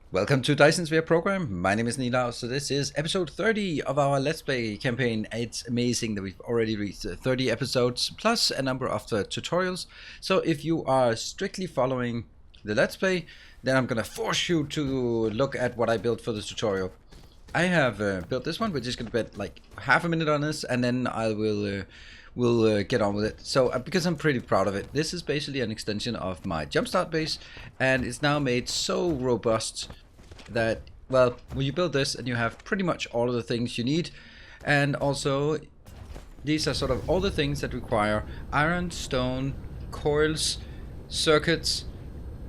Welcome to Dyson Sphere Program. My name is Nila. So this is episode 30 of our Let's Play campaign. It's amazing that we've already reached 30 episodes plus a number of tutorials. So if you are strictly following the Let's Play, then I'm gonna force you to look at what I built for this tutorial. I have built this one. We're just gonna bet like half a minute on this, and then I will we'll get on with it. So because I'm pretty proud of it, this is basically an extension of my jumpstart base, and it's now made so robust that, well, when you build this and you have pretty much all of the things you need, and also these are sort of all the things that require iron, stone, coils, circuits,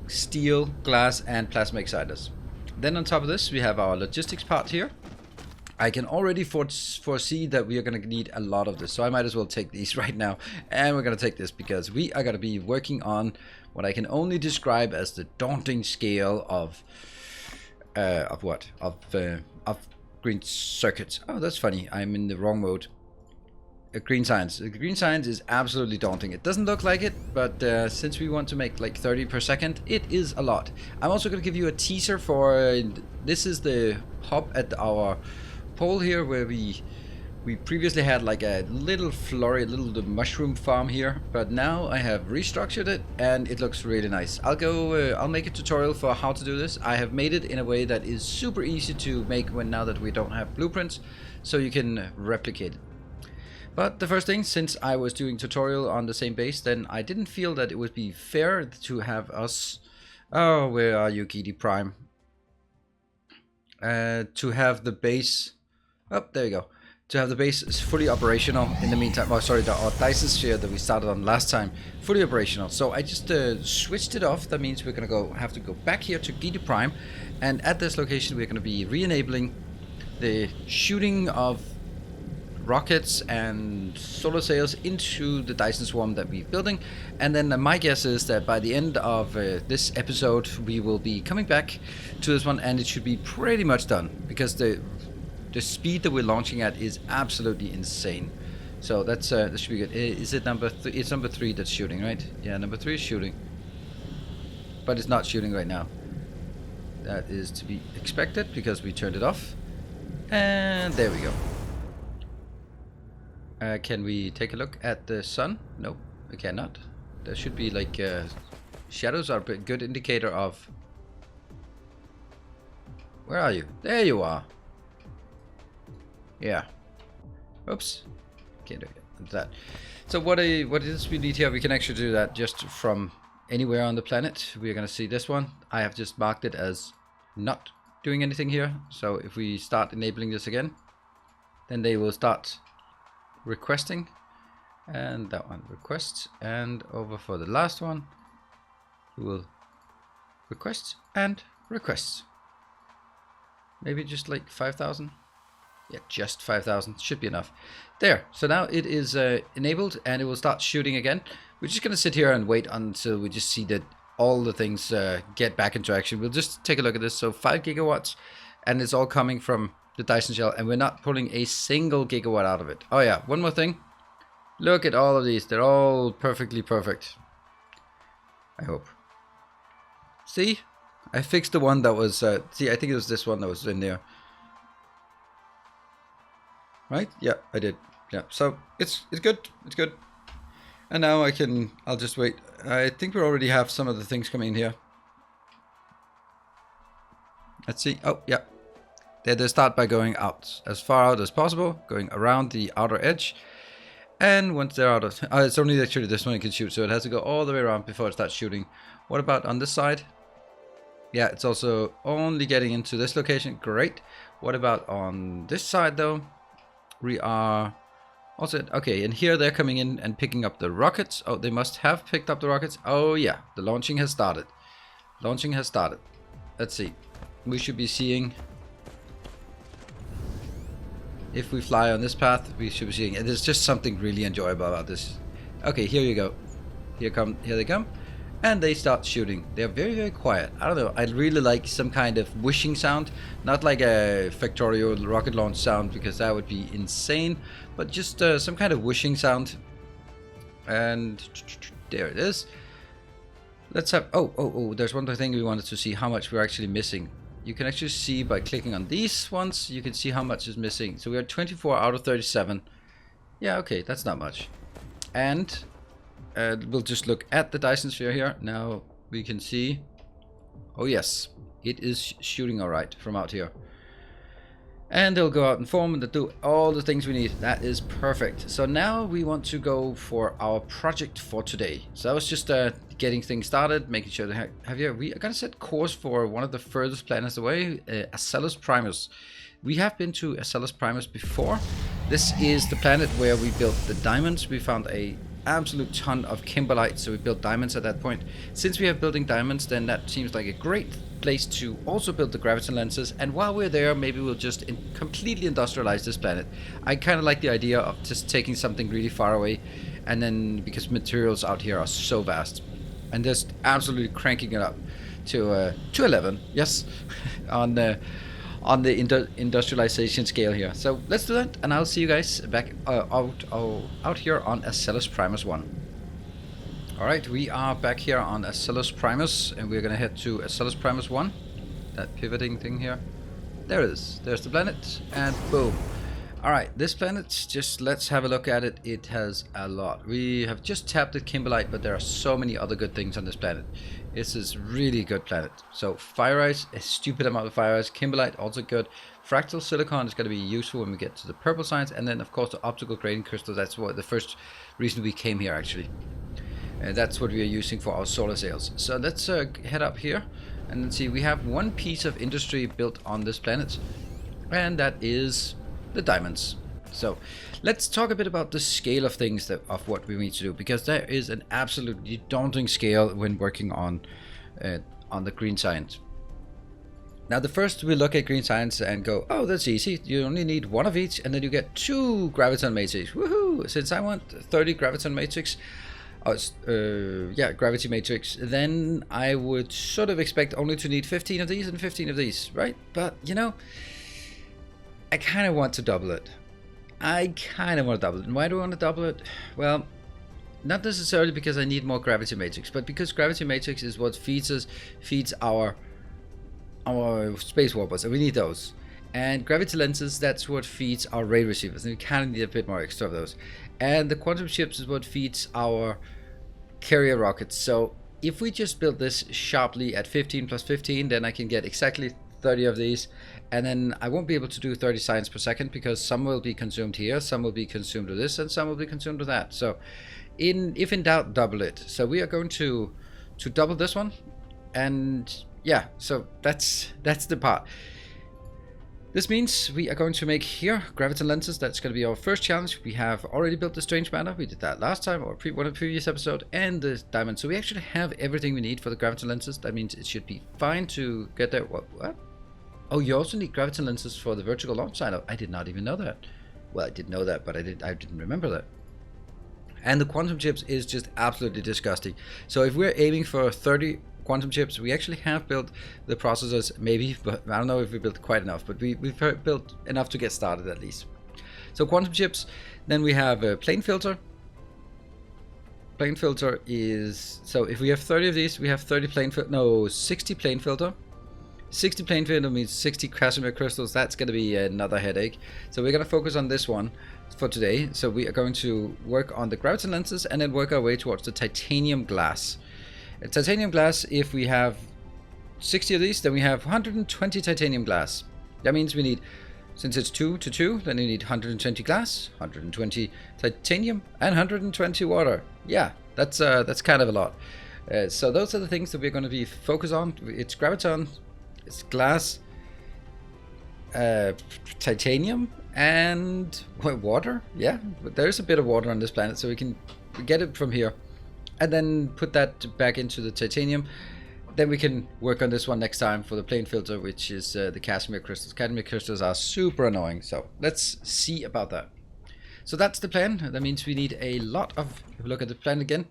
steel, glass, and plasma exciters. Then on top of this we have our logistics part here. I can already foresee that we are going to need a lot of this, so I might as well take these right now. And we're going to take this because we are going to be working on what I can only describe as the daunting scale of green circuits. Oh, that's funny. I'm in the wrong mode. Green science. Green science is absolutely daunting. It doesn't look like it, but since we want to make like 30 per second, it is a lot. I'm also going to give you a teaser for this is the hub at our pole here, where we previously had like a little mushroom farm here, but now I have restructured it and it looks really nice. I'll make a tutorial for how to do this. I have made it in a way that is super easy to make now that we don't have blueprints, so you can replicate it. But the first thing, since I was doing tutorial on the same base, then I didn't feel that it would be fair to have us... Oh, where are you, Gidi Prime? To have the base... Oh, there you go. To have the base fully operational in the meantime. Oh, sorry, our Dyson Sphere that we started on last time, fully operational. So I just switched it off. That means we're gonna have to go back here to Gidi Prime, and at this location we're gonna be re-enabling the shooting of rockets and solar sails into the Dyson swarm that we're building. And then my guess is that by the end of this episode we will be coming back to this one, and it should be pretty much done, because the speed that we're launching at is absolutely insane. So that's that should be good. Is it number 3? It's number 3 that's shooting, right? Yeah, number 3 is shooting, but it's not shooting right now. That is to be expected because we turned it off. And there we go. Can we take a look at the sun? No, we cannot. There should be like shadows are a good indicator of... Where are you? There you are. Yeah. Oops. Can't do that. So what is we need here? We can actually do that just from anywhere on the planet. We're gonna see this one. I have just marked it as not doing anything here. So if we start enabling this again, then they will start requesting, and that one requests, and over for the last one we will request and requests. Maybe just like 5,000. Yeah, just 5,000 should be enough. There. So now it is enabled, and it will start shooting again. We're just gonna sit here and wait until we just see that all the things get back into action. We'll just take a look at this. So 5 gigawatts, and it's all coming from the Dyson shell, and we're not pulling a single gigawatt out of it. Oh yeah, one more thing. Look at all of these. They're all perfectly perfect, I hope. See? I fixed the one that was... see, I think it was this one that was in there. Right? Yeah, I did. Yeah, so it's good. It's good. And now I'll just wait. I think we already have some of the things coming in here. Let's see. Oh, yeah. They start by going out, as far out as possible, going around the outer edge. And once they're out of... it's only actually this one you can shoot, so it has to go all the way around before it starts shooting. What about on this side? Yeah, it's also only getting into this location. Great. What about on this side, though? We are also... Okay, and here they're coming in and picking up the rockets. Oh, they must have picked up the rockets. Oh, yeah. The launching has started. Launching has started. Let's see. We should be seeing... If we fly on this path, we should be seeing... And there's just something really enjoyable about this. Okay, here you go. Here they come. And they start shooting. They're very, very quiet. I don't know. I really like some kind of whooshing sound. Not like a Factorio rocket launch sound, because that would be insane. But just some kind of whooshing sound. And there it is. Let's have... Oh, there's one other thing we wanted to see how much we're actually missing. you can actually see by clicking on these ones, you can see how much is missing. So we are 24 out of 37. Yeah, okay, that's not much. And we'll just look at the Dyson Sphere here. Now we can see, oh yes, it is shooting all right from out here. And they'll go out and form and they'll do all the things we need. That is perfect. So now we want to go for our project for today. So that was just getting things started, making sure that we are going to set course for one of the furthest planets away, Acellus Primus. We have been to Acellus Primus before. This is the planet where we built the diamonds. We found a absolute ton of kimberlite, so we built diamonds at that point. Since we are building diamonds, then that seems like a great place to also build the graviton lenses, and while we're there, maybe we'll just completely industrialize this planet. I kind of like the idea of just taking something really far away, and then because materials out here are so vast, and just absolutely cranking it up to 11, yes, on the industrialization scale here. So let's do that, and I'll see you guys back out here on Acellus Primus 1. Alright, we are back here on Acellus Primus, and we're gonna head to Acellus Primus 1. That pivoting thing here. There it is. There's the planet, and boom. Alright, this planet, just let's have a look at it. It has a lot. We have just tapped the kimberlite, but there are so many other good things on this planet. This is really good planet. So fire ice, a stupid amount of fire ice. Kimberlite, also good. Fractal silicon is going to be useful when we get to the purple science, and then of course the optical gradient crystal. That's what the first reason we came here actually. That's what we are using for our solar sails. So let's head up here and then see. We have one piece of industry built on this planet, and that is the diamonds. So let's talk a bit about the scale of things of what we need to do, because there is an absolutely daunting scale when working on the green science. Now the first we look at green science and go, oh, that's easy. You only need one of each, and then you get 2 graviton matrix. Woohoo! Since I want 30 graviton matrix, gravity matrix, then I would sort of expect only to need 15 of these and 15 of these, right? But you know, I kind of want to double it. And why do I want to double it? Well, not necessarily because I need more gravity matrix, but because gravity matrix is what feeds our space warpers, and we need those. And gravity lenses, that's what feeds our ray receivers, and we kind of need a bit more extra of those. And the quantum chips is what feeds our carrier rockets. So if we just build this sharply at 15 plus 15, then I can get exactly 30 of these, and then I won't be able to do 30 science per second, because some will be consumed here, some will be consumed with this, and some will be consumed with that. So if in doubt, double it. So we are going to double this one, and yeah, so that's the part. This means we are going to make here graviton lenses. That's going to be our first challenge. We have already built the strange matter. We did that last time, or one of the previous episode, and the diamond. So we actually have everything we need for the graviton lenses. That means it should be fine to get there. What? Oh, you also need graviton lenses for the vertical launch silo. I did not even know that. Well, I did know that, but I didn't remember that. And the quantum chips is just absolutely disgusting. So if we're aiming for 30 quantum chips, we actually have built the processors, maybe, but I don't know if we built quite enough, but we've built enough to get started at least. So quantum chips, then we have a plane filter. Plane filter is, so if we have 30 of these, we have 60 plane filter. 60 plane filter means 60 Casimir crystals. That's going to be another headache. So we're going to focus on this one for today. So we are going to work on the graviton lenses and then work our way towards the titanium glass. Titanium glass, if we have 60 of these, then we have 120 titanium glass. That means we need, since it's 2 to 2, then we need 120 glass, 120 titanium, and 120 water. Yeah, that's kind of a lot. So those are the things that we're going to be focused on. It's graviton, it's glass, titanium, and water. Yeah, but there's a bit of water on this planet, so we can get it from here. And then put that back into the titanium. Then we can work on this one next time for the plane filter, which is the Casimir crystals. Casimir crystals are super annoying, so let's see about that. So that's the plan. That means we need a lot of, if we look at the plan again,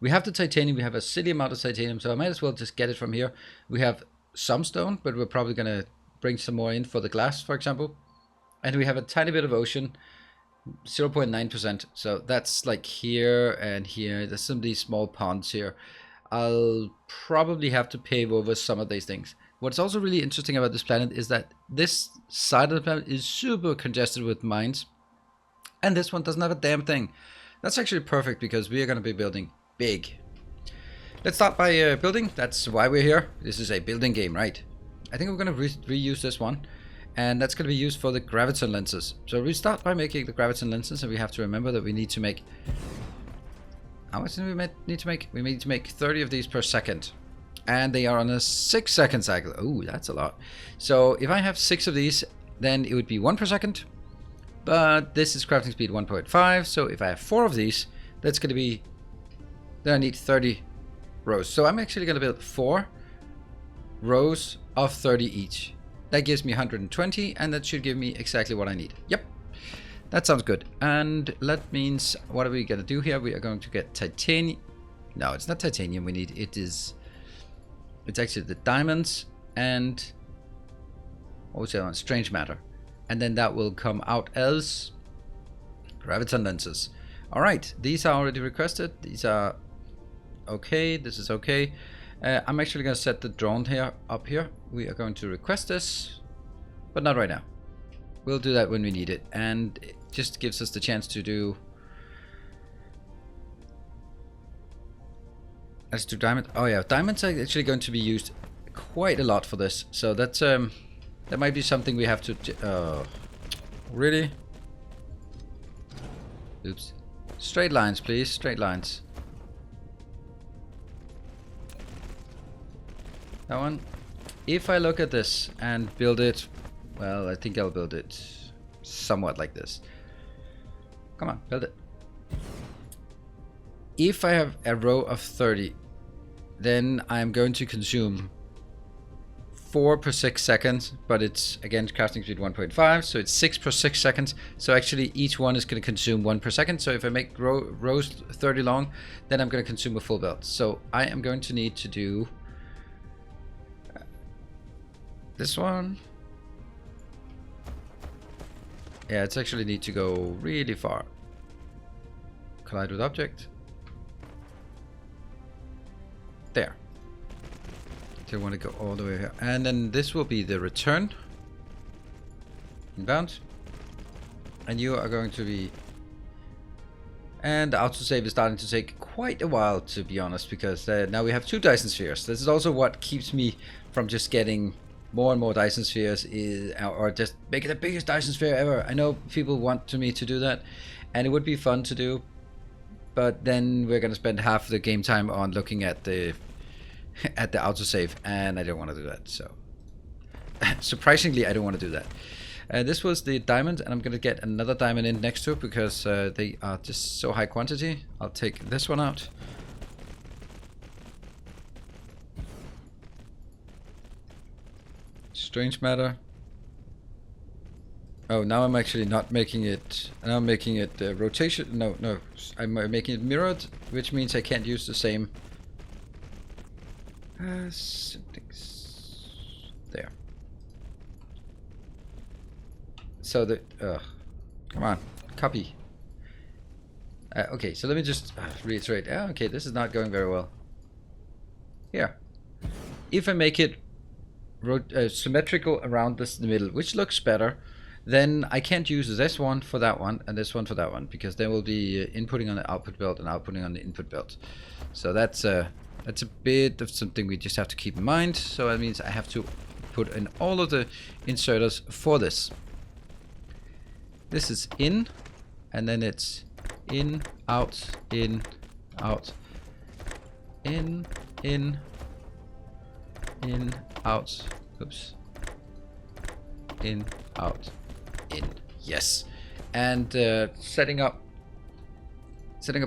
we have the titanium, we have a silly amount of titanium, so I might as well just get it from here. We have some stone, but we're probably going to bring some more in for the glass, for example. And we have a tiny bit of ocean. 0.9%, so that's like here and here. There's some of these small ponds here. I'll probably have to pave over some of these things. what's also really interesting about this planet is that this side of the planet is super congested with mines, and this one doesn't have a damn thing. That's actually perfect because we are going to be building big. Let's start by building. That's why we're here. This is a building game, right? I think we're going to reuse this one, and that's going to be used for the graviton lenses. So we start by making the graviton lenses, and we have to remember that we need to make... How much do we need to make? We need to make 30 of these per second. And they are on a 6-second cycle. Oh, that's a lot. So if I have 6 of these, then it would be 1 per second. But this is crafting speed 1.5. So if I have 4 of these, that's going to be... Then I need 30 rows. So I'm actually going to build 4 rows of 30 each. That gives me 120, and that should give me exactly what I need. Yep. That sounds good. And that means, what are we going to do here? We are going to get titanium. No, it's not titanium we need. It's actually the diamonds and... What was the other one? Strange matter. And then that will come out as graviton lenses. Alright, these are already requested. These are okay. This is okay. I'm actually going to set the drone here up here. We are going to request this, but not right now. We'll do that when we need it. And it just gives us the chance to do... Let's do diamond. Oh yeah, diamonds are actually going to be used quite a lot for this. So that's that might be something we have to... really? Oops. Straight lines, please. Straight lines. That one. If I look at this and build it... Well, I think I'll build it somewhat like this. Come on, build it. If I have a row of 30, then I'm going to consume 4 per 6 seconds, but it's, again, crafting speed 1.5, so it's 6 per 6 seconds. So actually each one is going to consume 1 per second. So if I make rows 30 long, then I'm going to consume a full belt. So I am going to need to do this one. Yeah, it's actually need to go really far. Collide with object. There. I want to go all the way here. And then this will be the return. Inbound. And you are going to be... And the autosave is starting to take quite a while, to be honest, because now we have 2 Dyson Spheres. This is also what keeps me from just getting more and more Dyson Spheres, or just make it the biggest Dyson Sphere ever. I know people want me to do that, and it would be fun to do, but then we're going to spend half the game time on looking at the autosave, and I don't want to do that. So surprisingly, I don't want to do that. This was the diamond, and I'm going to get another diamond in next to it because they are just so high quantity. I'll take this one out. Strange matter. Oh, now I'm actually not making it. Now I'm making it rotation. No, I'm making it mirrored, which means I can't use the same. There. So the come on, copy. Okay, so let me just reiterate. Okay, this is not going very well. Here, if I make it symmetrical around this in the middle, which looks better, then I can't use this one for that one and this one for that one, because they will be inputting on the output belt and outputting on the input belt. So that's a bit of something we just have to keep in mind. So that means I have to put in all of the inserters for this. This is in, and then it's in, out, in, out, in, out, oops, in, out, in, yes. And setting up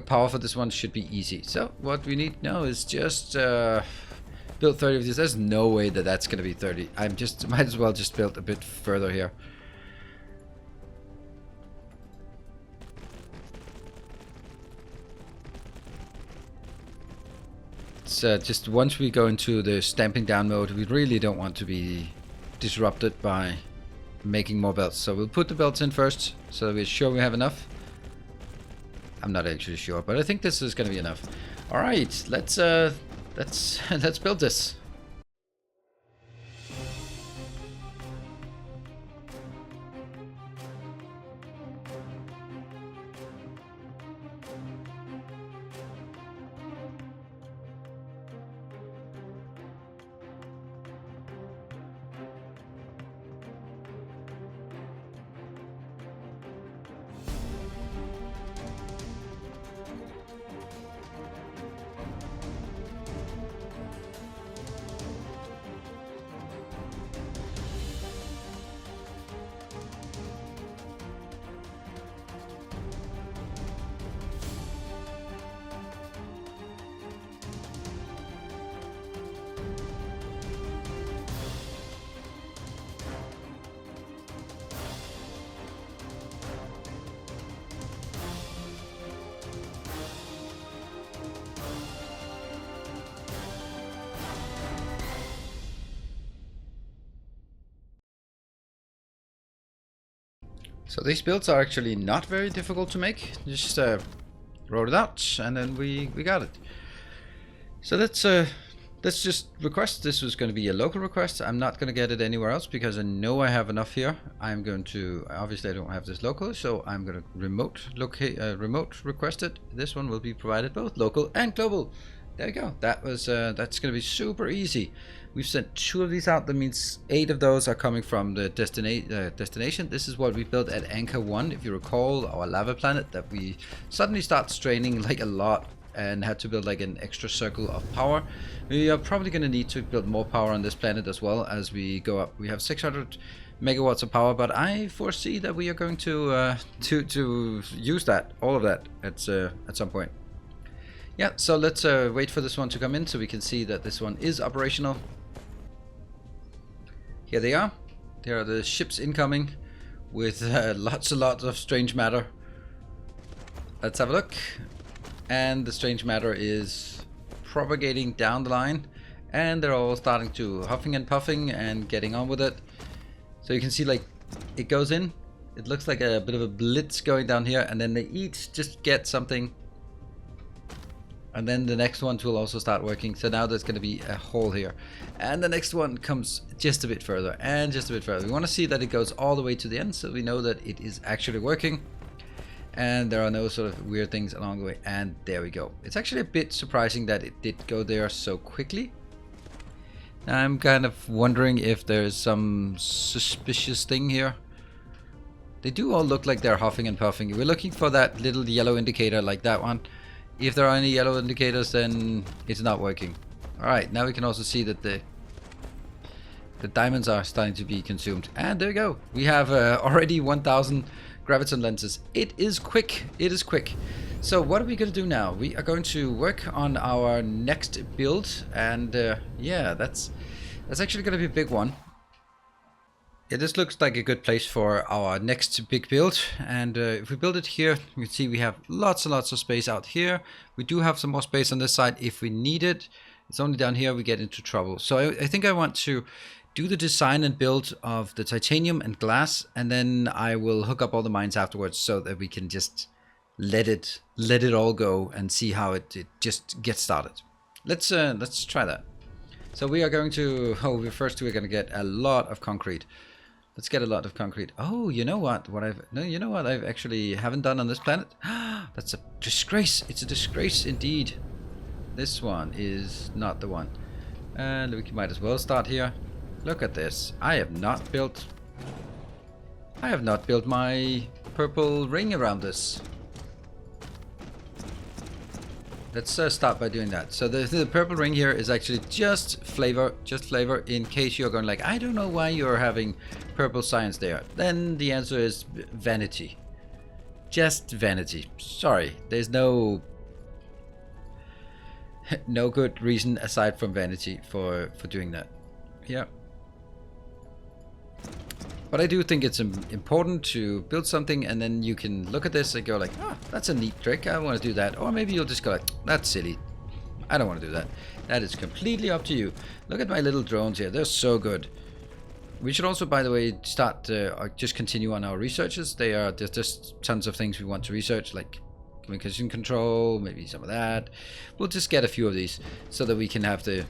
power for this one should be easy. So what we need now is just build 30 of these. There's no way that that's going to be 30. I'm just, might as well just build a bit further here. Just once we go into the stamping down mode, we really don't want to be disrupted by making more belts. So we'll put the belts in first, so we're sure we have enough. I'm not actually sure, but I think this is going to be enough. All right, let's build this. So these builds are actually not very difficult to make. Just wrote it out and then we got it. So let's just request. This was going to be a local request. I'm not going to get it anywhere else because I know I have enough here. I'm going to, obviously I don't have this local, so I'm going to remote request it. This one will be provided both local and global. There we go. That was that's going to be super easy. We've sent 2 of these out. That means 8 of those are coming from the destination. This is what we built at Anchor 1. If you recall, our lava planet that we suddenly start straining like a lot and had to build like an extra circle of power. We are probably going to need to build more power on this planet as well as we go up. We have 600 megawatts of power, but I foresee that we are going to use that, all of that, at some point. Yeah, so let's wait for this one to come in so we can see that this one is operational. Here they are. There are the ships incoming with lots and lots of strange matter. Let's have a look. And the strange matter is propagating down the line, and they're all starting to huffing and puffing and getting on with it. So you can see like it goes in. It looks like a bit of a blitz going down here, and then they each just get something. And then the next ones will also start working. So now there's going to be a hole here. And the next one comes just a bit further and just a bit further. We want to see that it goes all the way to the end so we know that it is actually working. And there are no sort of weird things along the way. And there we go. It's actually a bit surprising that it did go there so quickly. I'm kind of wondering if there's some suspicious thing here. They do all look like they're huffing and puffing. We're looking for that little yellow indicator like that one. If there are any yellow indicators, then it's not working. Alright, now we can also see that the diamonds are starting to be consumed. And there we go. We have already 1000 graviton lenses. It is quick. It is quick. So what are we going to do now? We are going to work on our next build. And yeah, that's actually going to be a big one. Yeah, this looks like a good place for our next big build, and if we build it here, you can see we have lots and lots of space out here. We do have some more space on this side if we need it. It's only down here we get into trouble. So I think I want to do the design and build of the titanium and glass, and then I will hook up all the mines afterwards so that we can just let it all go and see how it just gets started. Let's try that. So we are going to, first we're going to get a lot of concrete. Let's get a lot of concrete. Oh, you know what? You know what I've actually haven't done on this planet? That's a disgrace. It's a disgrace indeed. This one is not the one. And we might as well start here. Look at this. I have not built my purple ring around this. Let's start by doing that. So the purple ring here is actually just flavor, in case you're going like, I don't know why you're having purple science there. Then the answer is vanity. Just vanity. Sorry, there's no good reason aside from vanity for doing that. Yeah. But I do think it's important to build something, and then you can look at this and go like, oh, that's a neat trick, I want to do that. Or maybe you'll just go like, that's silly, I don't want to do that. That is completely up to you. Look at my little drones here, they're so good. We should also, by the way, start just continue on our researches. There's just tons of things we want to research, like communication control, maybe some of that. We'll just get a few of these so that we can have the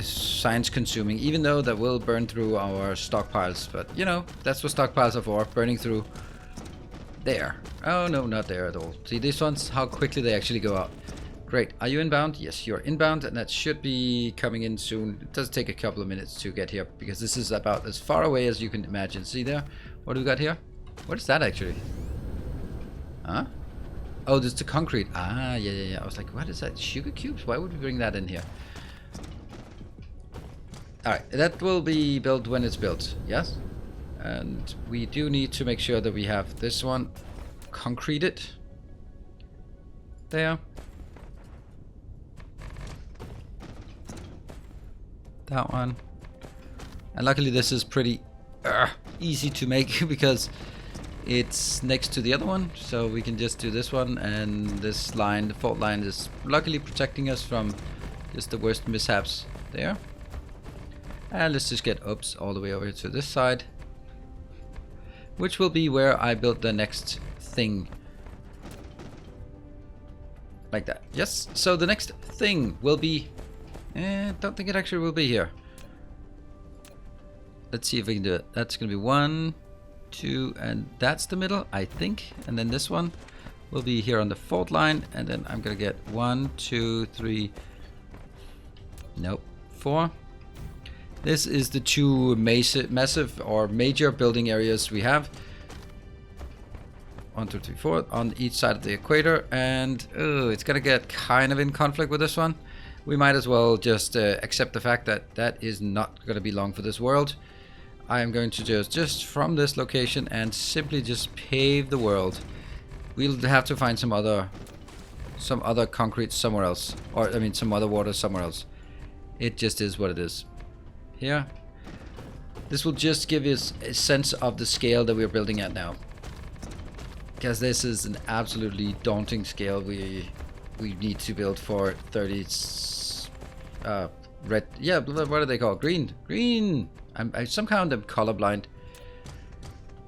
science consuming, even though that will burn through our stockpiles. But you know, that's what stockpiles are for, burning through. There. Oh no, not there at all. See these ones, how quickly they actually go out. Great. Are you inbound? Yes, you're inbound, and that should be coming in soon. It does take a couple of minutes to get here because this is about as far away as you can imagine. See there? What do we got here? What is that actually? Huh? Oh, this is the concrete. Ah, yeah. I was like, what is that? Sugar cubes? Why would we bring that in here? Alright, that will be built when it's built, yes? And we do need to make sure that we have this one concreted. There. That one. And luckily this is pretty easy to make because it's next to the other one. So we can just do this one, and this line, the fault line, is luckily protecting us from just the worst mishaps there. And let's just get all the way over to this side. which will be where I build the next thing. Like that. Yes, so the next thing will be... don't think it actually will be here. Let's see if we can do it. That's going to be 1, 2, and that's the middle, I think. And then this one will be here on the fault line. And then I'm going to get 1, 2, 3... Nope, 4. This is the two massive or major building areas we have. 1, 2, 3, 4 on each side of the equator, and it's gonna get kind of in conflict with this one. We might as well just accept the fact that that is not gonna be long for this world. I am going to just from this location and simply just pave the world. We'll have to find some other concrete somewhere else, or I mean some other water somewhere else. It just is what it is. Here, this will just give us a sense of the scale that we're building at now, because this is an absolutely daunting scale we need to build for 30 red, yeah, what are they called? Green. I somehow am colorblind.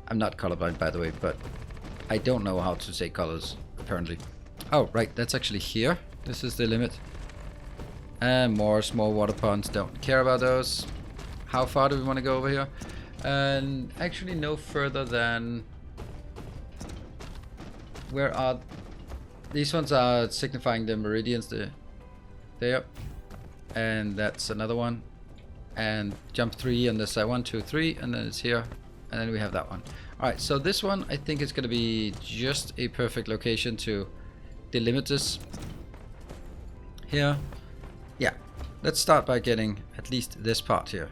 I'm not colorblind, by the way, but I don't know how to say colors apparently. Oh right, that's actually here. This is the limit. And more small water ponds, don't care about those. How far do we want to go over here? And actually no further than... Where are... These ones are signifying the meridians there. And that's another one. And jump 3 on this side. 1, 2, 3, and then it's here. And then we have that one. Alright, so this one I think is going to be just a perfect location to delimit this. Here. Yeah. Let's start by getting at least this part here.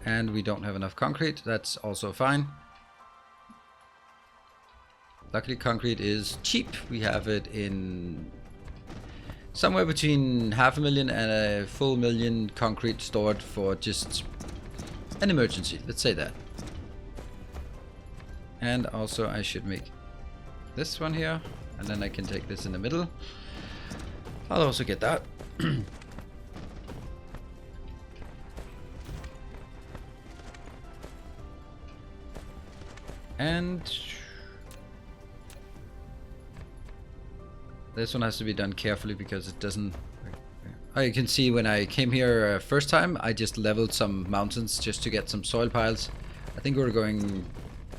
And we don't have enough concrete. That's also fine. Luckily concrete is cheap. We have it in somewhere between 500,000 and a full million concrete stored for just an emergency. Let's say that. And also I should make this one here. And then I can take this in the middle. I'll also get that. And this one has to be done carefully because it doesn't... Oh, you can see when I came here first time, I just leveled some mountains just to get some soil piles. I think we were going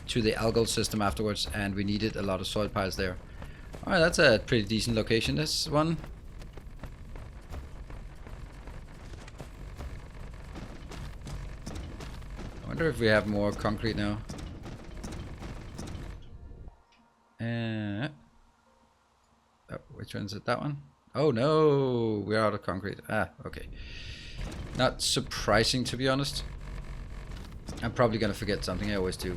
to the algal system afterwards and we needed a lot of soil piles there. Alright, that's a pretty decent location, this one. I wonder if we have more concrete now. Oh, which one's it? That one? Oh no, we're out of concrete. Ah, okay. Not surprising, to be honest. I'm probably gonna forget something. I always do.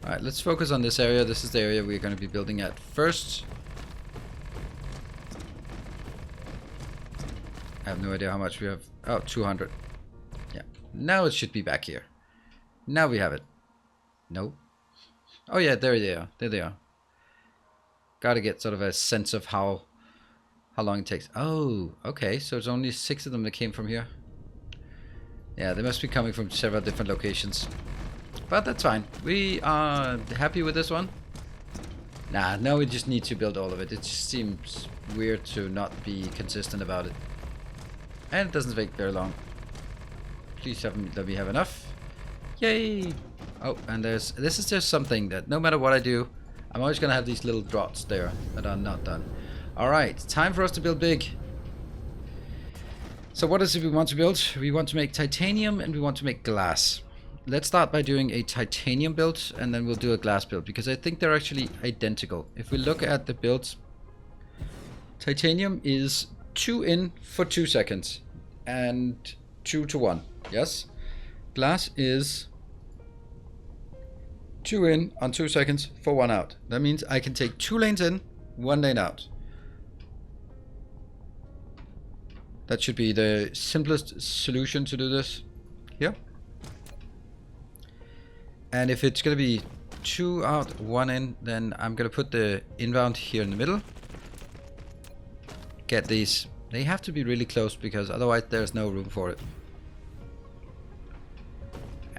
Alright, let's focus on this area. This is the area we're gonna be building at first. I have no idea how much we have. Oh, 200. Yeah. Now it should be back here. Now we have it. No. Oh yeah, there they are. There they are. Gotta get sort of a sense of how long it takes. Oh, okay. So it's only 6 of them that came from here. Yeah, they must be coming from several different locations. But that's fine. We are happy with this one. Nah, now we just need to build all of it. It just seems weird to not be consistent about it. And it doesn't take very long. Please let me have enough. Yay! Oh, and this is just something that no matter what I do, I'm always gonna have these little dots there that are not done. Alright, time for us to build big. So what is it we want to build? We want to make titanium and we want to make glass. Let's start by doing a titanium build and then we'll do a glass build because I think they're actually identical. If we look at the builds, titanium is 2 in for 2 seconds and 2 to 1. Yes? Glass is 2 in on 2 seconds for 1 out. That means I can take 2 lanes in, 1 lane out. That should be the simplest solution to do this here. And if it's going to be 2 out, 1 in, then I'm going to put the inbound here in the middle. Get these. They have to be really close because otherwise there's no room for it.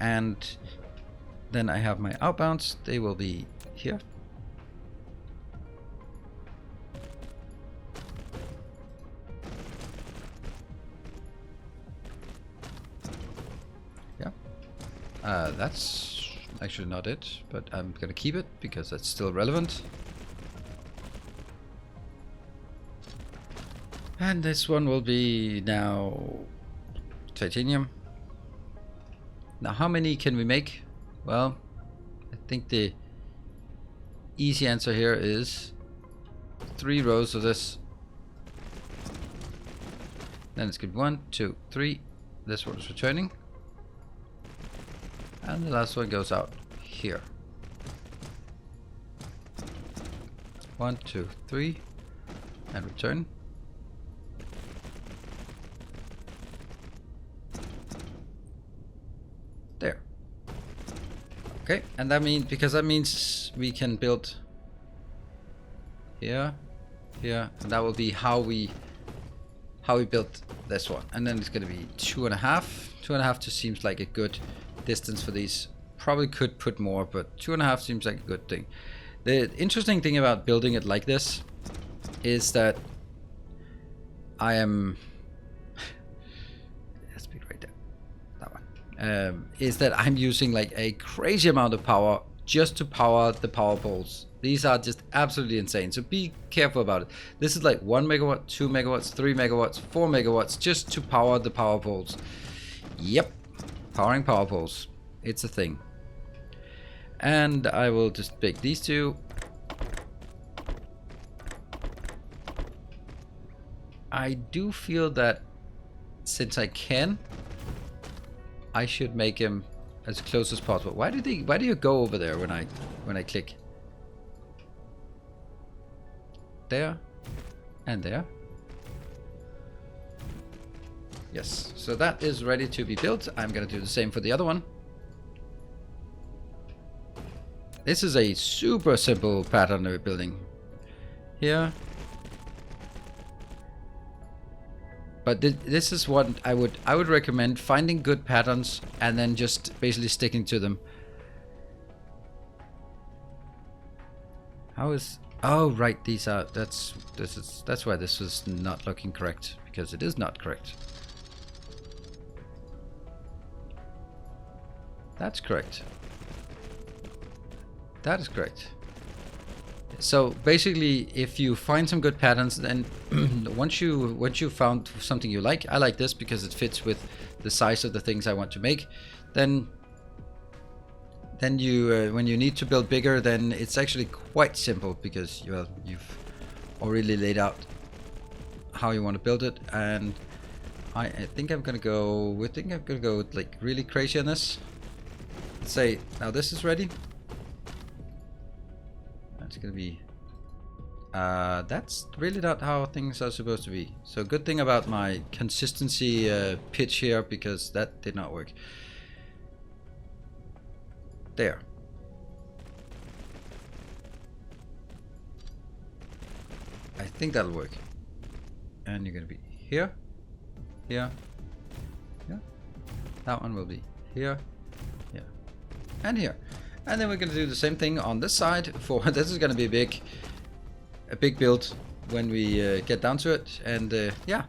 and then I have my outbounds. They will be here. Yeah. That's actually not it, but I'm gonna keep it because that's still relevant. And this one will be now titanium. Now, how many can we make? Well, I think the easy answer here is 3 rows of this. Then it's good. 1, 2, 3. This one is returning. And the last one goes out here. 1, 2, 3. And return. There. Okay, and that means, because that means we can build here, here, and that will be how we built this one. And then it's gonna be 2.5. 2.5 just seems like a good distance for these. Probably could put more, but 2.5 seems like a good thing. The interesting thing about building it like this is that I am is that I'm using like a crazy amount of power just to power the power poles. These are just absolutely insane, so be careful about it. This is like 1 megawatt, 2 megawatts, 3 megawatts, 4 megawatts just to power the power poles. Yep, powering power poles. It's a thing. And I will just pick these two. I do feel that since I can, I should make him as close as possible. Why do you go over there when I click? There and there. Yes, so that is ready to be built. I'm gonna do the same for the other one. This is a super simple pattern we're building here. But this is what I would recommend: finding good patterns and then just basically sticking to them. How is... Oh right, these are... That's why this is not looking correct, because it is not correct. That's correct. That is correct. So basically, if you find some good patterns, then once you found something you like, I like this because it fits with the size of the things I want to make. Then you, when you need to build bigger, then it's actually quite simple because you've already laid out how you want to build it. And I think I'm gonna go. I think I'm gonna go like really crazy on this. Let's say now this is ready. It's gonna be that's really not how things are supposed to be. So good thing about my consistency pitch here, because that did not work. There. I think that'll work. And you're gonna be here, here, here. That one will be here, here, and here. And then we're going to do the same thing on this side. For this is going to be a big build when we get down to it. And yeah,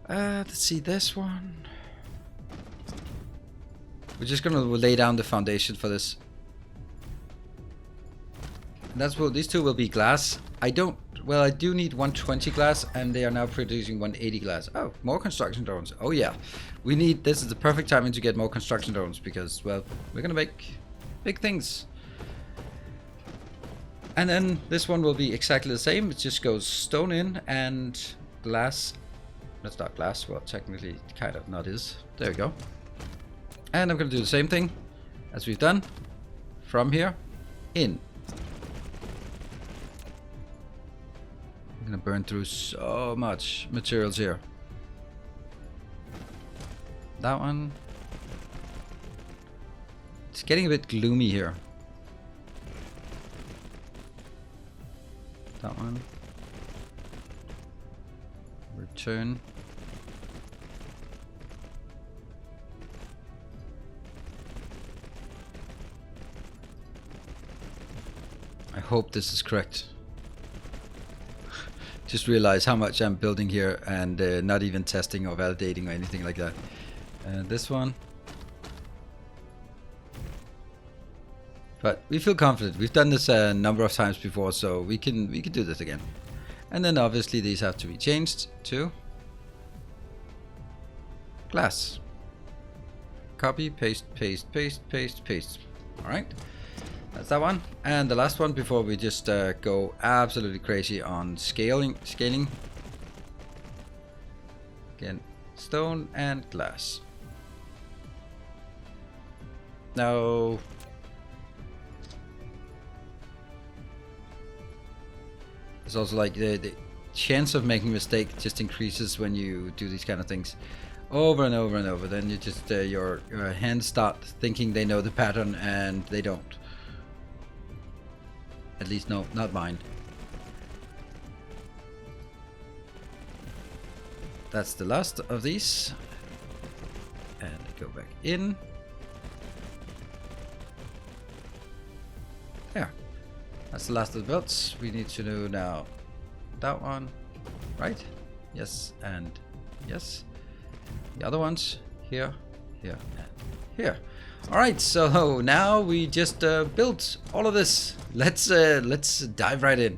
let's see this one. We're just going to lay down the foundation for this. And that's what these two will be glass. I do need 120 glass, and they are now producing 180 glass. Oh, more construction drones. Oh yeah, this is the perfect timing to get more construction drones, because, well, we're going to make big things. And then this one will be exactly the same. It just goes stone in and glass. That's not glass. Well, technically it kind of not is. There we go. And I'm going to do the same thing as we've done. From here in. I'm going to burn through so much materials here. That one. It's getting a bit gloomy here. That one. Return. hope this is correct. Just realize how much I'm building here and not even testing or validating or anything like that. This one. But we feel confident. We've done this a number of times before, so we can do this again. And then obviously these have to be changed to glass. Copy, paste, paste, paste, paste, paste. All right, that's that one. And the last one before we just go absolutely crazy on scaling. Again, stone and glass. Now, it's also like the chance of making a mistake just increases when you do these kind of things over and over and over. Then you just your hands start thinking they know the pattern and they don't. At least no, not mine. That's the last of these. And go back in. There. That's the last of the belts. We need to do now that one, right? Yes, and yes. The other ones here, here, and here. All right, so now we just built all of this. Let's dive right in.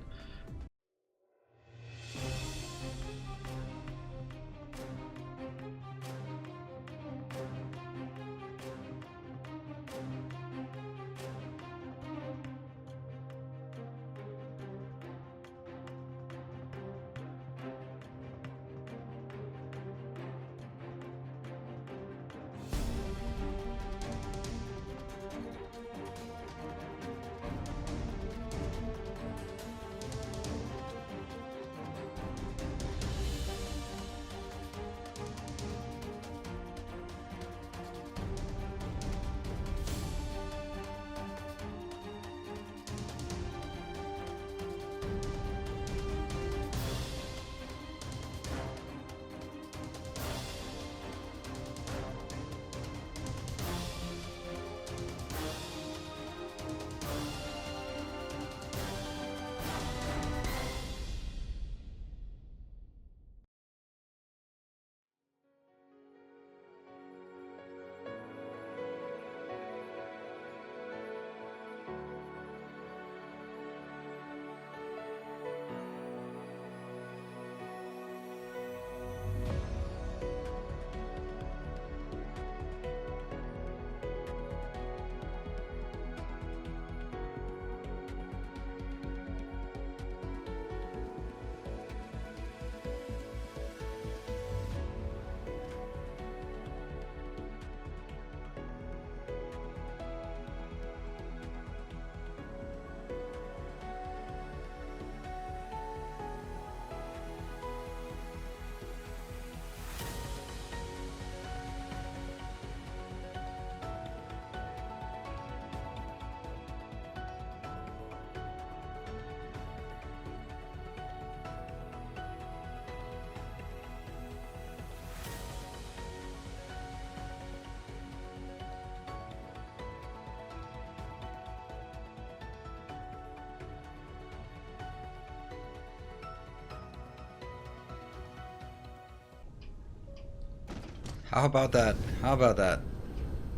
How about that? How about that?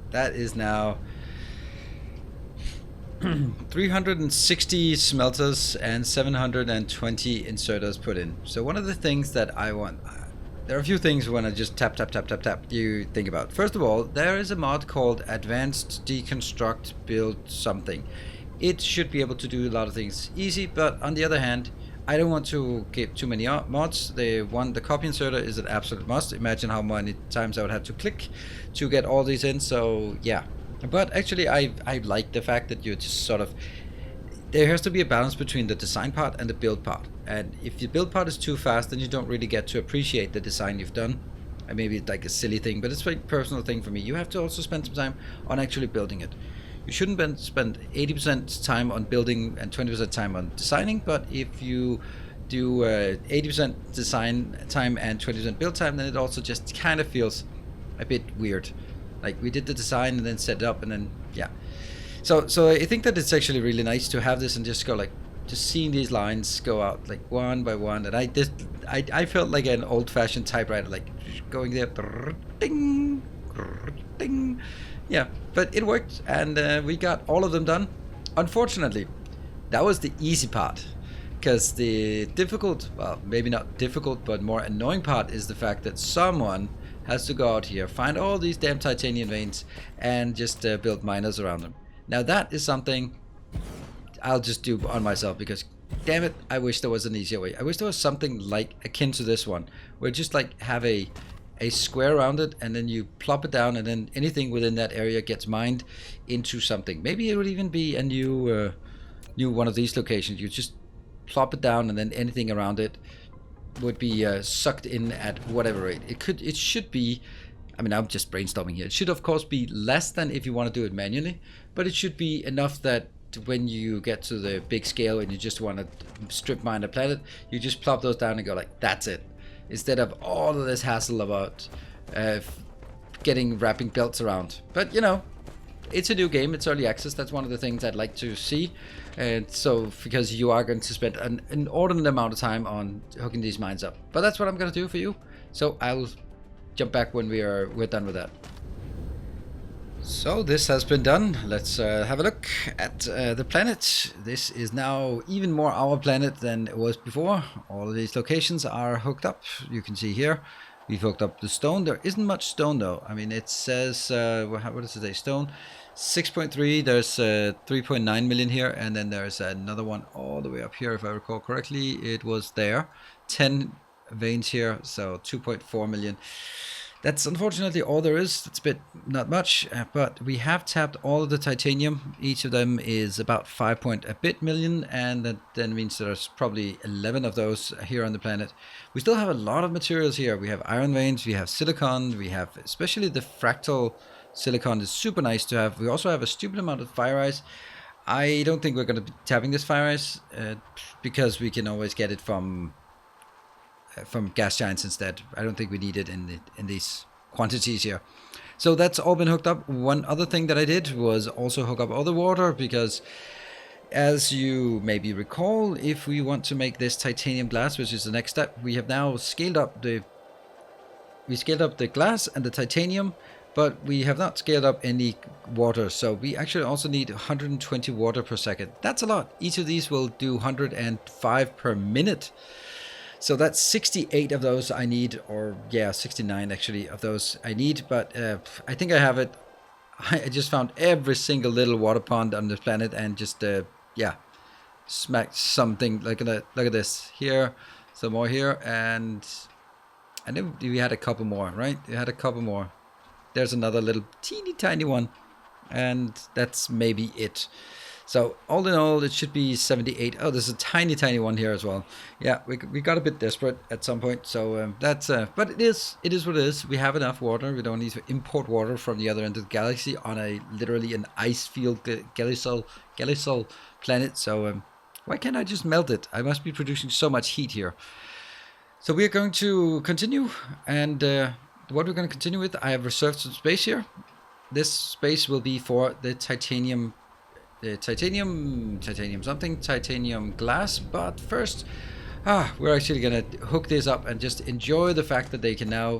That is now 360 smelters and 720 inserters put in. So one of the things that I want, there are a few things when I just tap you think about. First of all, there is a mod called Advanced Deconstruct Build something. It should be able to do a lot of things easy, but on the other hand, I don't want to give too many mods. The copy inserter is an absolute must. Imagine how many times I would have to click to get all these in. So yeah, but actually I like the fact that you just sort of, there has to be a balance between the design part and the build part. And if the build part is too fast, then you don't really get to appreciate the design you've done. And maybe it's like a silly thing, but it's a personal thing for me. You have to also spend some time on actually building it. You shouldn't spend 80% time on building and 20% time on designing, but if you do 80% design time and 20% build time, then it also just kind of feels a bit weird. Like we did the design and then set it up and then, yeah. So I think that it's actually really nice to have this and just go like, just seeing these lines go out like one by one, and I felt like an old-fashioned typewriter, like going there, ding, ding. Yeah, but it worked, and we got all of them done. Unfortunately, that was the easy part, because the difficult, well, maybe not difficult, but more annoying part is the fact that someone has to go out here, find all these damn titanium veins, and just build miners around them. Now that is something I'll just do on myself, because damn it, I wish there was an easier way. I wish there was something like akin to this one, where just like have a square around it, and then you plop it down, and then anything within that area gets mined into something. Maybe it would even be a new one of these locations. You just plop it down, and then anything around it would be sucked in at whatever rate. It should be, I mean, I'm just brainstorming here. It should of course be less than if you want to do it manually, but it should be enough that when you get to the big scale and you just want to strip mine a planet, you just plop those down and go like, that's it. Instead of all of this hassle about wrapping belts around. But you know, it's a new game, it's early access. That's one of the things I'd like to see. And so, because you are going to spend an inordinate amount of time on hooking these mines up. But that's what I'm going to do for you. So I'll jump back when we're done with that. So this has been done. Let's have a look at the planet. This is now even more our planet than it was before. All of these locations are hooked up. You can see here we've hooked up the stone. There isn't much stone though. I mean, it says what does it say? Stone 6.3. There's 3.9 million here, and then there's another one all the way up here, if I recall correctly. It was there 10 veins here, so 2.4 million. That's unfortunately all there is. It's a bit not much, but we have tapped all of the titanium. Each of them is about 5 point a bit million, and that then means there's probably 11 of those here on the planet. We still have a lot of materials here. We have iron veins, we have silicon, we have especially the fractal silicon is super nice to have. We also have a stupid amount of fire ice. I don't think we're going to be tapping this fire ice because we can always get it from gas giants instead. I don't think we need it in these quantities here. So that's all been hooked up. One other thing that I did was also hook up all the water, because as you maybe recall, if we want to make this titanium glass, which is the next step, we have now scaled up the glass and the titanium, but we have not scaled up any water. So we actually also need 120 water per second. That's a lot. Each of these will do 105 per minute. So that's 68 of those I need, or yeah, 69 actually of those I need, but I think I have it. I just found every single little water pond on the planet and just, yeah, smacked something. Look at this. Here, some more here, and then we had a couple more, right? We had a couple more. There's another little teeny tiny one, and that's maybe it. So all in all, it should be 78. Oh, there's a tiny one here as well. Yeah, we got a bit desperate at some point. So that's but it is what it is. We have enough water. We don't need to import water from the other end of the galaxy on literally an ice field glacial planet. So why can't I just melt it? I must be producing so much heat here. So we are going to continue, and what we're going to continue with, I have reserved some space here. This space will be for the titanium glass, but first we're actually gonna hook this up and just enjoy the fact that they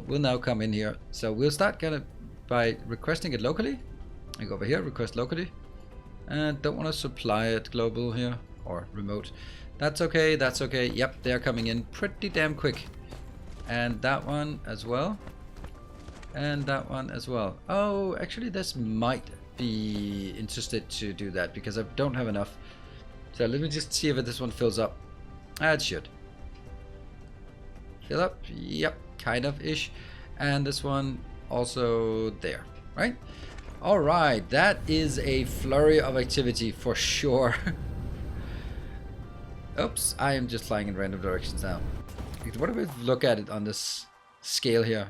will now come in here. So we'll start by requesting it locally. I go over here, request locally, and don't want to supply it global here or remote. That's okay. Yep, they're coming in pretty damn quick, and that one as well, and that one as well. Oh, actually this might be interested to do that because I don't have enough. So let me just see if this one fills up. It should fill up. Yep, kind of ish. And this one also there, right? All right, that is a flurry of activity for sure. Oops, I am just flying in random directions now. What if we look at it on this scale here?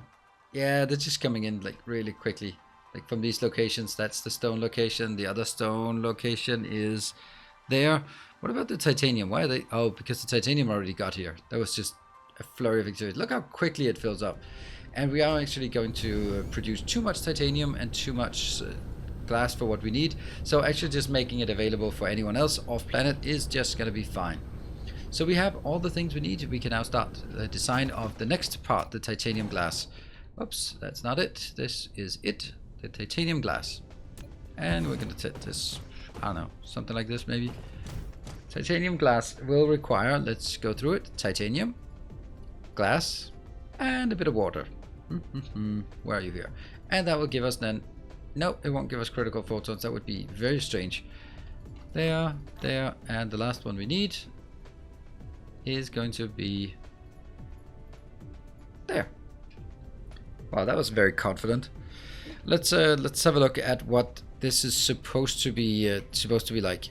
Yeah, they're just coming in like really quickly. Like from these locations, that's the stone location. The other stone location is there. What about the titanium? Why are they? Oh, because the titanium already got here. That was just a flurry of activity. Look how quickly it fills up. And we are actually going to produce too much titanium and too much glass for what we need. So actually just making it available for anyone else off planet is just gonna be fine. So we have all the things we need. We can now start the design of the next part, the titanium glass. Oops, that's not it. This is it, the titanium glass. And we're gonna set this, I don't know, something like this maybe. Titanium glass will require, let's go through it, titanium, glass, and a bit of water. Where are you here? And that will give us then, no, it won't give us critical photons. That would be very strange. There, there, and the last one we need is going to be there. Wow, that was very confident. Let's have a look at what this is supposed to be like.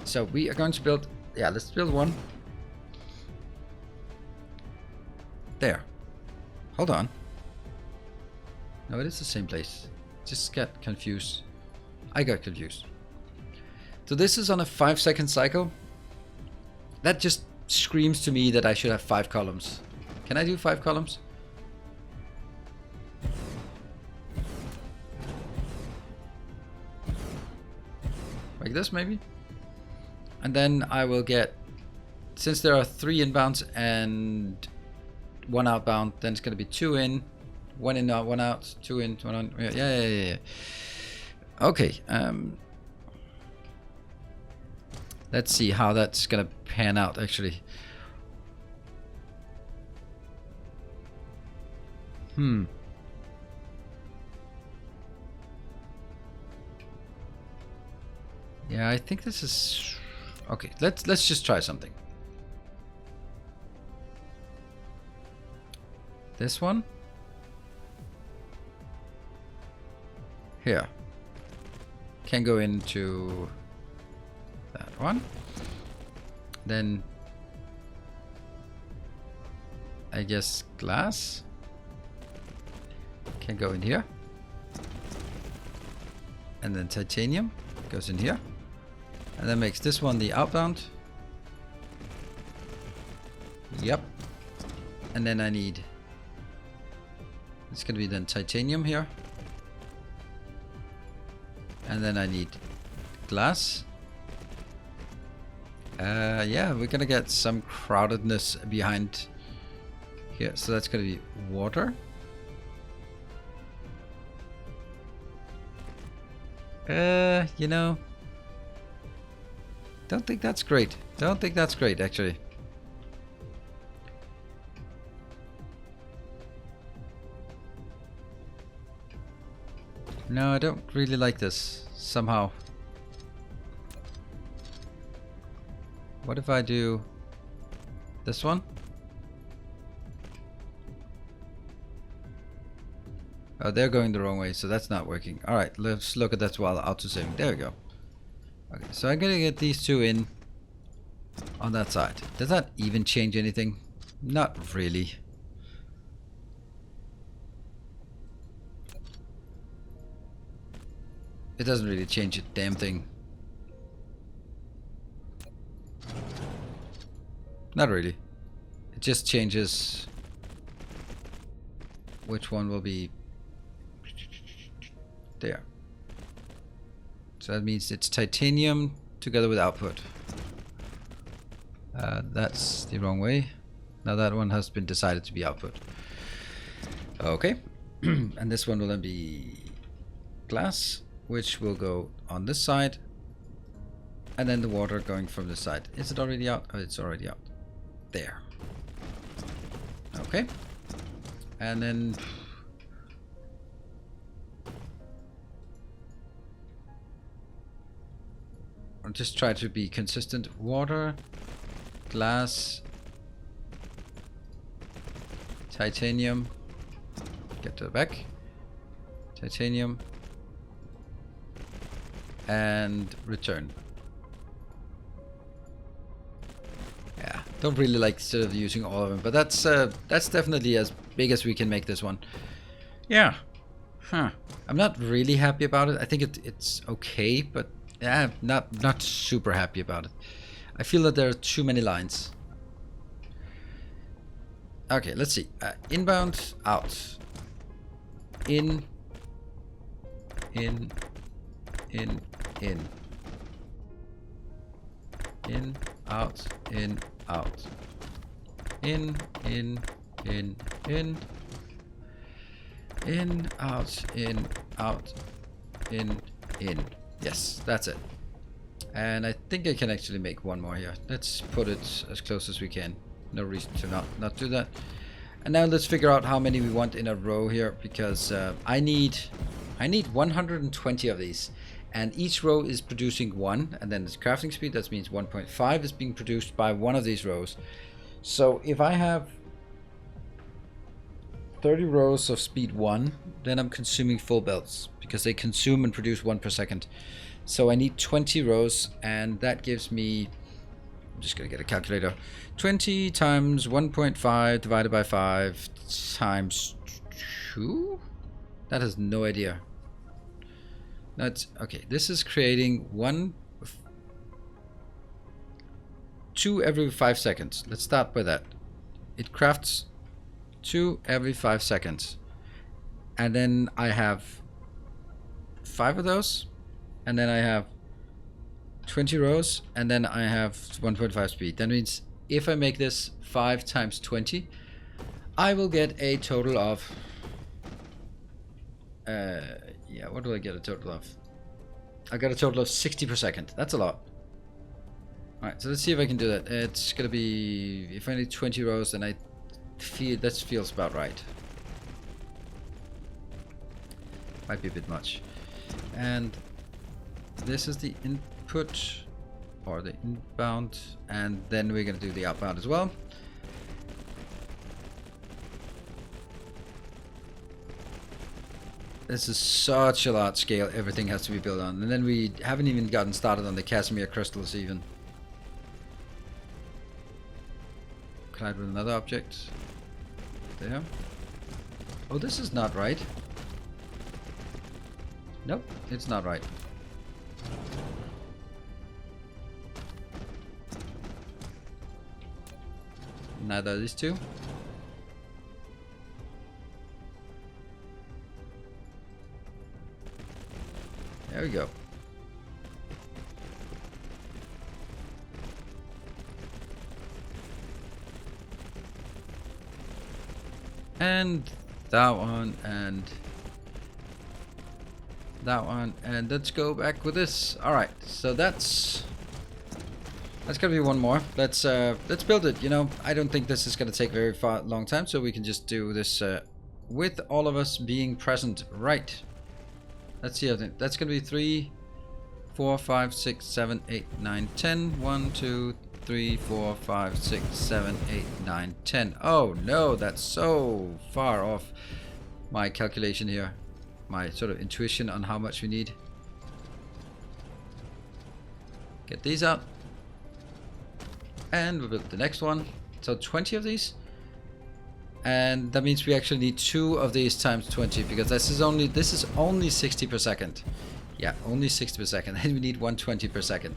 So we are going to build, yeah, let's build one. There. Hold on. No, it is the same place. Just got confused. I got confused. So this is on a 5-second cycle. That just screams to me that I should have 5 columns. Can I do 5 columns? Like this maybe? And then I will get, since there are 3 inbounds and 1 outbound, then it's going to be 2 in, 1 out, 1 out, 2 in, 1 on. Yeah. Okay. Let's see how that's gonna pan out actually. Yeah, I think this is okay. Let's just try something. This one here can go into that one. Then I guess glass can go in here. And then titanium goes in here. And that makes this one the outbound. Yep. And then I need, it's gonna be then titanium here. And then I need glass. Yeah, we're gonna get some crowdedness behind here. So that's gonna be water. You know, don't think that's great. Don't think that's great, actually. No, I don't really like this somehow. What if I do this one? Oh, they're going the wrong way, so that's not working. Alright, let's look at that while auto-saving. There we go. Okay, so I'm gonna get these 2 in on that side. Does that even change anything? Not really. It doesn't really change a damn thing. Not really. It just changes which one will be there. So that means it's titanium together with output. That's the wrong way. Now that one has been decided to be output. Okay. And this one will then be glass, which will go on this side. And then the water going from this side. Is it already out? Oh, it's already out. There. Okay. And then I'll just try to be consistent. Water, glass, titanium. Get to the back. Titanium. And return. Yeah, don't really like sort of using all of them, but that's definitely as big as we can make this one. Yeah. Huh. I'm not really happy about it. I think it's okay, but yeah, not super happy about it. I feel that there are too many lines. Okay, let's see. Inbound, out. In, in, in, in. In, out, in, out. In, in, in, in. In, out, in, out. In, in. Yes, that's it. And I think I can actually make one more here. Let's put it as close as we can. No reason to not do that. And now let's figure out how many we want in a row here, because I need 120 of these. And each row is producing one, and then it's crafting speed. That means 1.5 is being produced by one of these rows. So if I have 30 rows of speed 1, then I'm consuming full belts, because they consume and produce 1 per second. So I need 20 rows, and that gives me, I'm just going to get a calculator, 20 times 1.5 divided by 5 times 2? That has no idea. That's okay. This is creating 2 every 5 seconds. Let's start with that. It crafts 2 every 5 seconds. And then I have 5 of those. And then I have 20 rows. And then I have 1.5 speed. That means if I make this 5 times 20, I will get a total of... yeah, what do I get a total of? I got a total of 60 per second. That's a lot. Alright, so let's see if I can do that. It's gonna be... If I need 20 rows, then I feel... That feels about right. Might be a bit much. And this is the input, or the inbound, and then we're gonna do the outbound as well. This is such a large scale, everything has to be built on. And then we haven't even gotten started on the Casimir crystals even. Collide with another object. There. Oh, this is not right. Nope, it's not right. Neither of these two. There we go. And that one, and that one, and let's go back with this. All right, so that's gonna be one more. Let's build it. You know, I don't think this is gonna take very long time, so we can just do this with all of us being present. Right. Let's see. I think that's gonna be 3, 4, 5, 6, 7, 8, 9, 10. 1, 2, 3, 4, 5, 6, 7, 8, 9, 10. Oh no, that's so far off my calculation here. My sort of intuition on how much we need. Get these out. And we'll build the next one. So 20 of these. And that means we actually need 2 of these times 20, because this is only 60 per second. Yeah, only 60 per second. And we need 120 per second.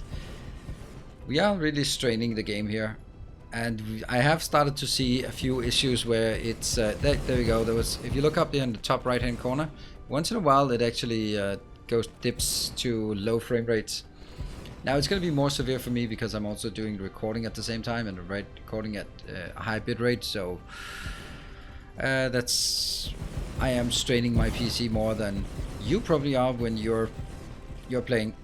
We are really straining the game here. And I have started to see a few issues where it's... there we go. There was, if you look up there in the top right hand corner, once in a while it actually dips to low frame rates. Now it's going to be more severe for me because I'm also doing recording at the same time, and recording at a high bit rate, so I am straining my PC more than you probably are when you're playing.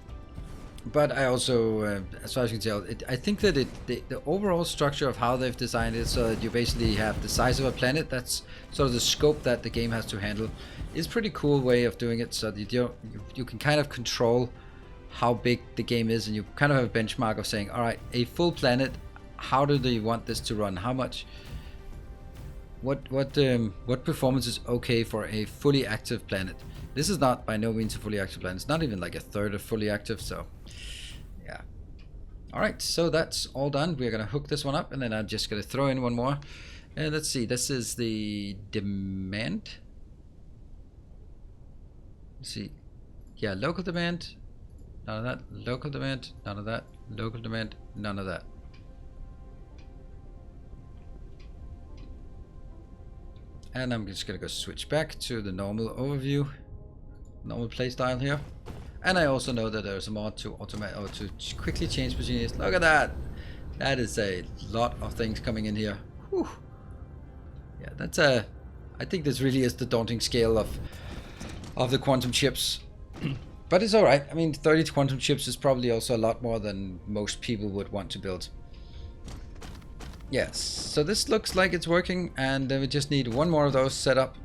But I also, as far as you can tell, I think that the overall structure of how they've designed it, so that you basically have the size of a planet, that's sort of the scope that the game has to handle, is pretty cool way of doing it, so that you can kind of control how big the game is, and you kind of have a benchmark of saying, all right, a full planet, how do they want this to run? How much? What performance is okay for a fully active planet? This is not by no means a fully active planet. It's not even like a third of fully active, so yeah. All right, so that's all done. We're gonna hook this one up, and then I'm just gonna throw in one more. And let's see, this is the demand. Let's see, yeah, local demand. None of that. Local demand. None of that. Local demand. None of that. And I'm just gonna go switch back to the normal overview. normal play style here. And I also know that there's a mod to automate or to quickly change positions. Look at that! That is a lot of things coming in here. Whew. Yeah, that's a. I think this really is the daunting scale of the quantum chips. But it's all right. I mean, 30 quantum chips is probably also a lot more than most people would want to build. Yes. So this looks like it's working, and then we just need one more of those set up.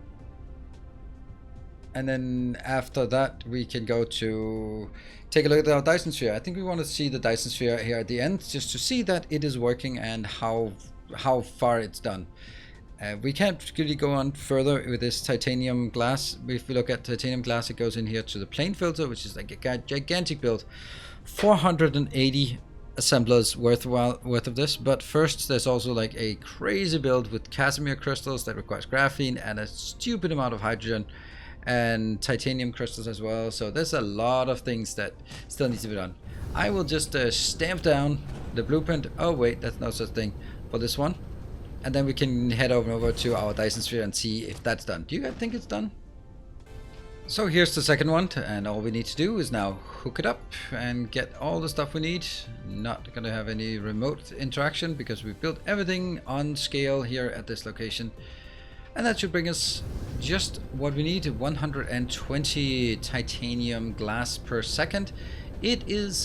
And then after that, we can go to take a look at our Dyson Sphere. I think we want to see the Dyson Sphere here at the end, just to see that it is working and how far it's done. We can't really go on further with this titanium glass. If we look at titanium glass, it goes in here to the plane filter, which is like a gigantic build. 480 assemblers worth of this. But first, there's also like a crazy build with Casimir crystals that requires graphene and a stupid amount of hydrogen. And titanium crystals as well. So there's a lot of things that still need to be done. I will just stamp down the blueprint. Oh wait, that's no such thing for this one. And then we can head over to our Dyson Sphere and see if that's done. Do you guys think it's done? So here's the second one, and all we need to do is now hook it up and get all the stuff we need. Not gonna have any remote interaction because we built everything on scale here at this location. And that should bring us just what we need, 120 titanium glass per second. It is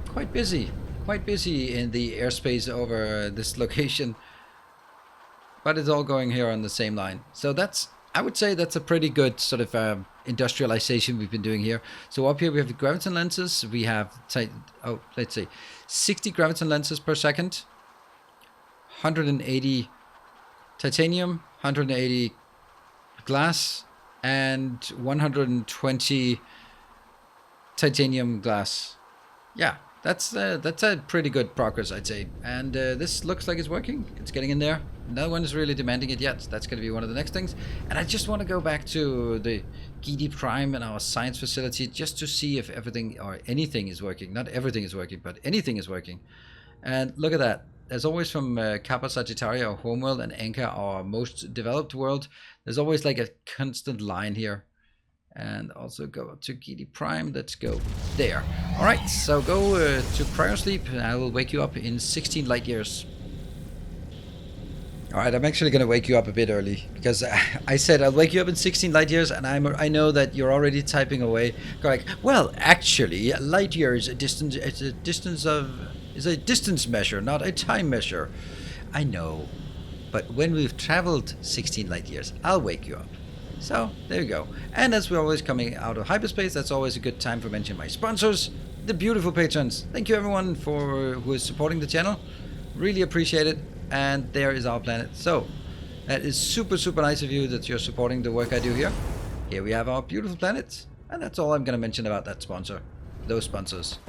quite busy in the airspace over this location. But it's all going here on the same line. So that's, I would say that's a pretty good sort of industrialization we've been doing here. So up here we have the graviton lenses. We have, let's say 60 graviton lenses per second, 180 titanium, 180 glass, and 120 titanium glass. Yeah, that's a pretty good progress, I'd say. And this looks like it's working. It's getting in there. No one is really demanding it yet. That's going to be one of the next things. And I just want to go back to the GD Prime and our science facility just to see if everything or anything is working. Not everything is working, but anything is working. And look at that. There's always from Kappa Sagittaria, our homeworld, and Anchor, our most developed world. There's always like a constant line here. And also go to GD Prime. Let's go there. All right, so go to cryo sleep. I will wake you up in 16 light years. All right, I'm actually going to wake you up a bit early because I said I'll wake you up in 16 light years, and I know that you're already typing away. Go like, well, actually, light year is a distance. It's a distance of. Is a distance measure, not a time measure. I know, but when we've traveled 16 light years, I'll wake you up. So there you go. And as we're always coming out of hyperspace, that's always a good time for mentioning my sponsors, the beautiful patrons. Thank you everyone who is supporting the channel. Really appreciate it. And there is our planet. So that is super nice of you that you're supporting the work I do here. Here we have our beautiful planet, and that's all I'm going to mention about that sponsor. Those sponsors.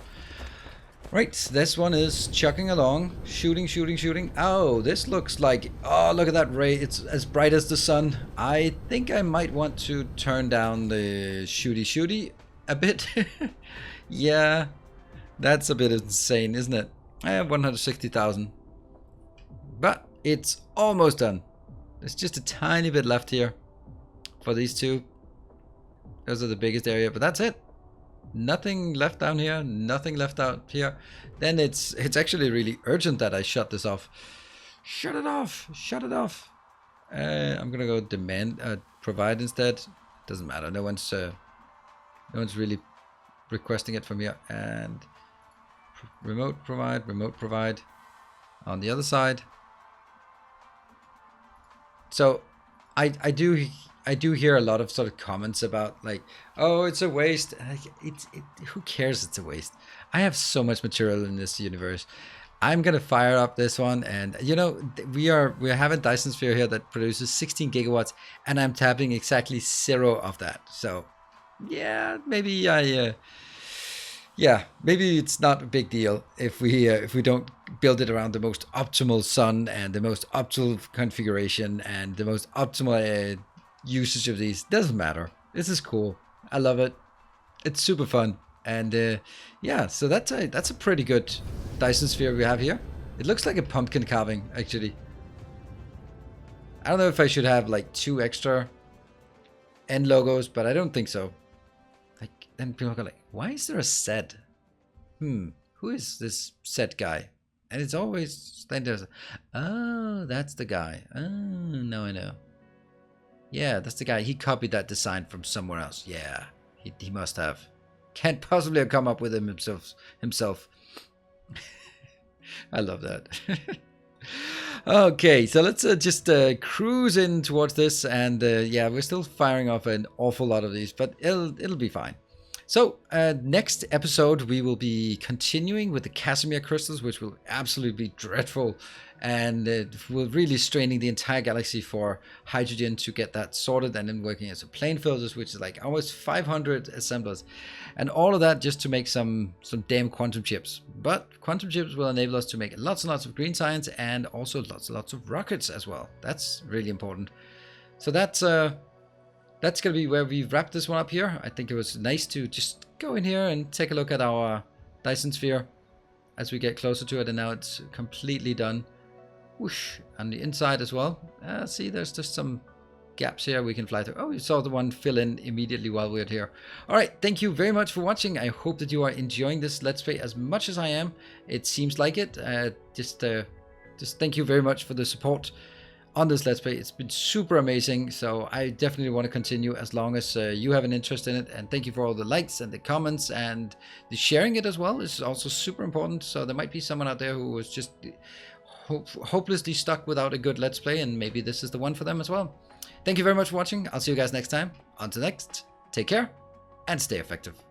Right, this one is chugging along, shooting. Oh, this looks like, oh, look at that ray. It's as bright as the sun. I think I might want to turn down the shooty a bit. Yeah, that's a bit insane, isn't it? I have 160,000. But it's almost done. There's just a tiny bit left here for these two. Those are the biggest area, but that's it. Nothing left down here, nothing left out here. Then it's actually really urgent that I shut this off. Shut it off. I'm gonna go provide instead. Doesn't matter. No one's really requesting it from here. And remote provide on the other side. So I do hear a lot of sort of comments about like, oh, it's a waste. Who cares? It's a waste. I have so much material in this universe. I'm gonna fire up this one, and you know we have a Dyson Sphere here that produces 16 gigawatts, and I'm tapping exactly 0 of that. So yeah, maybe maybe it's not a big deal if we don't build it around the most optimal sun and the most optimal configuration and the most optimal usage of these. Doesn't matter. This is cool. I love it. It's super fun. And yeah, so that's a pretty good Dyson Sphere we have here. It looks like a pumpkin carving, actually. I don't know if I should have like 2 extra end logos, but I don't think so. then people go like, why is there a set? Who is this set guy? And it's always then there's, oh, that's the guy. Oh, no, I know. Yeah, that's the guy. He copied that design from somewhere else. Yeah, he must have. Can't possibly have come up with him himself. I love that. Okay, so let's just cruise in towards this, and yeah, we're still firing off an awful lot of these, but it'll be fine. So next episode we will be continuing with the Casimir crystals, which will absolutely be dreadful, and we're really straining the entire galaxy for hydrogen to get that sorted, and then working as a plane filters, which is like almost 500 assemblers, and all of that just to make some damn quantum chips. But quantum chips will enable us to make lots and lots of green science, and also lots and lots of rockets as well. That's really important. So that's going to be where we wrap this one up here. I think it was nice to just go in here and take a look at our Dyson Sphere as we get closer to it. And now it's completely done. Whoosh. On the inside as well. See, there's just some gaps here we can fly through. Oh, you saw the one fill in immediately while we were here. All right, thank you very much for watching. I hope that you are enjoying this Let's Play as much as I am. It seems like it. Just thank you very much for the support on this Let's Play. It's been super amazing, so I definitely want to continue as long as you have an interest in it. And thank you for all the likes and the comments and the sharing it as well. This is also super important. So there might be someone out there who was just hopelessly stuck without a good Let's Play, and maybe this is the one for them as well. Thank you very much for watching. I'll see you guys next time. Until next, take care and stay effective.